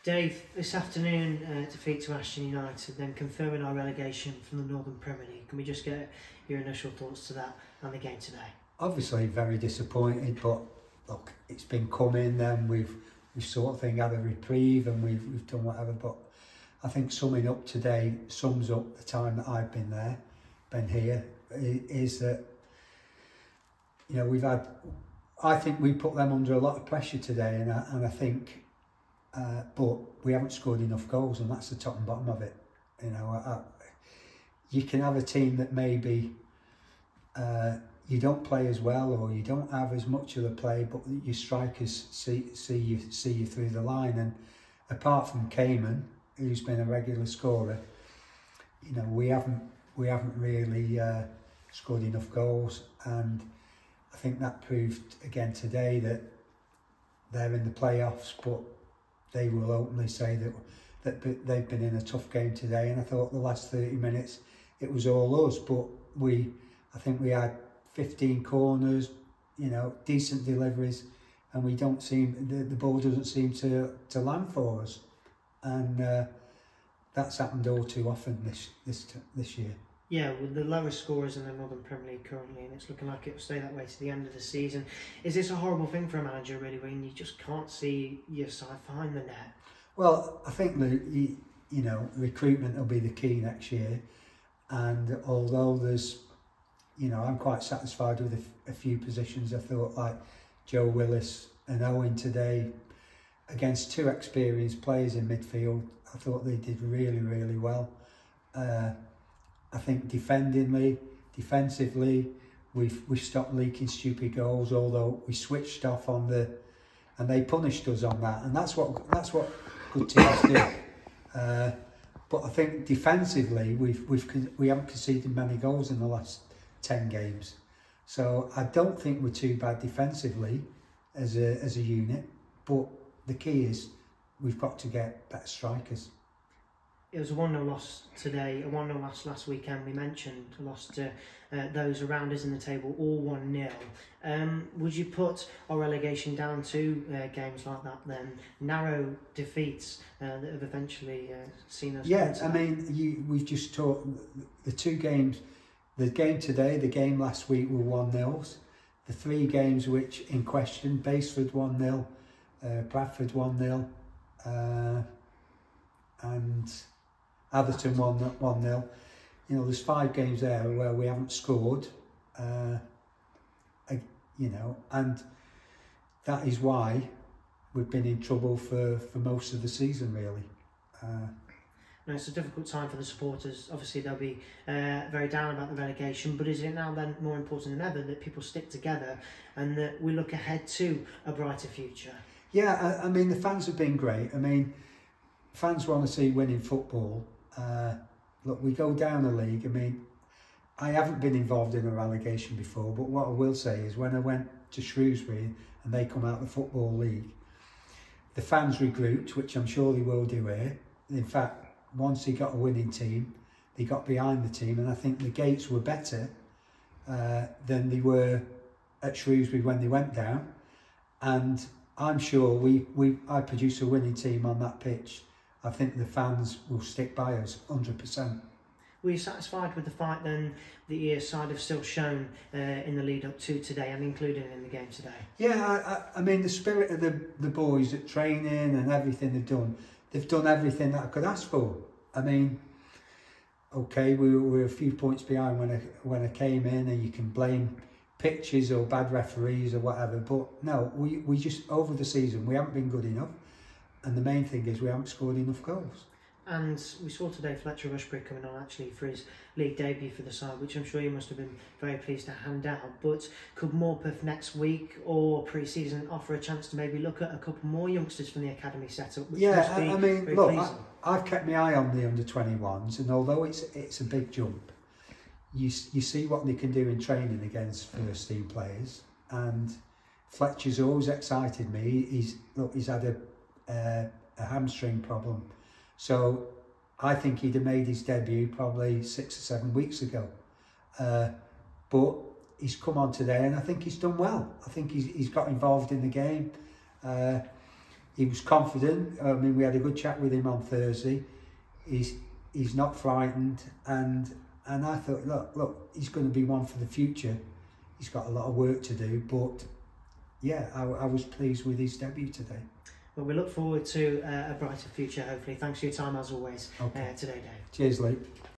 Dave, this afternoon defeat to Ashton United, then confirming our relegation from the Northern Premier League. Can we just get your initial thoughts to that and the game today? Obviously very disappointed, but look, it's been coming. Then we've sort of thing had a reprieve and we've done whatever. But I think summing up today sums up the time that I've been here. Is that, you know, I think we put them under a lot of pressure today, and I think. But we haven't scored enough goals, and that's the top and bottom of it. You know, you can have a team that maybe you don't play as well, or you don't have as much of the play, but your strikers see you through the line. And apart from Cayman, who's been a regular scorer, you know, we haven't really scored enough goals, and I think that proved again today that they're in the playoffs, but they will openly say that they've been in a tough game today. And I thought the last 30 minutes it was all us, but I think we had 15 corners, you know, decent deliveries, and we don't seem the ball doesn't seem to land for us, and that's happened all too often this year. Yeah, with the lowest scorers in the Northern Premier League currently, and it's looking like it will stay that way to the end of the season. Is this a horrible thing for a manager, really, when you just can't see your side find the net? Well, I think you know, recruitment will be the key next year, and although there's, you know, I'm quite satisfied with a few positions. I thought like Joe Willis and Owen today, against two experienced players in midfield, I thought they did really, really well. I think defensively, we've stopped leaking stupid goals. Although we switched off and they punished us on that, and that's what good teams do. But I think defensively, we haven't conceded many goals in the last 10 games, so I don't think we're too bad defensively as a unit. But the key is we've got to get better strikers. It was a 1-0 loss today, a 1-0 loss last weekend. We mentioned a loss to those around us in the table, all 1-0. Would you put our relegation down to games like that then? Narrow defeats that have eventually seen us... Yeah, I mean, we've just talked the two games, the game today, the game last week were 1-0s. The three games which in question, Basford 1-0, Bradford 1-0, and Atherton 1-0. You know, there's 5 games there where we haven't scored, you know, and that is why we've been in trouble for most of the season, really. No, it's a difficult time for the supporters. Obviously, they'll be very down about the relegation, but is it now then more important than ever that people stick together and that we look ahead to a brighter future? Yeah, I mean, the fans have been great. I mean, fans want to see winning football. Look, we go down the league. I mean, I haven't been involved in a relegation before, but what I will say is when I went to Shrewsbury and they come out of the Football League, the fans regrouped, which I'm sure they will do here. In fact, once they got a winning team, they got behind the team, and I think the gates were better than they were at Shrewsbury when they went down. And I'm sure I produce a winning team on that pitch. I think the fans will stick by us 100%. Were you satisfied with the fight then that your side have still shown in the lead up to today and including in the game today? Yeah, I mean, the spirit of the boys at training and everything they've done everything that I could ask for. I mean, okay, we were a few points behind when I came in, and you can blame pitches or bad referees or whatever, but no, we just, over the season, we haven't been good enough. And the main thing is we haven't scored enough goals. And we saw today Fletcher Rushbury coming on actually for his league debut for the side, which I'm sure you must have been very pleased to hand out. But could Morpeth next week or pre-season offer a chance to maybe look at a couple more youngsters from the academy setup? Which yeah, I mean, look, I've kept my eye on the under-21s, and although it's a big jump, you see what they can do in training against first-team players. And Fletcher's always excited me. He's had a hamstring problem, so I think he'd have made his debut probably 6 or 7 weeks ago, but he's come on today and I think he's done well. I think he's got involved in the game. he was confident. I mean, we had a good chat with him on Thursday. He's not frightened, and I thought, look, he's going to be one for the future. He's got a lot of work to do, but yeah, I was pleased with his debut today. Well, we look forward to a brighter future, hopefully. Thanks for your time, as always, today, Dave. Cheers, Luke.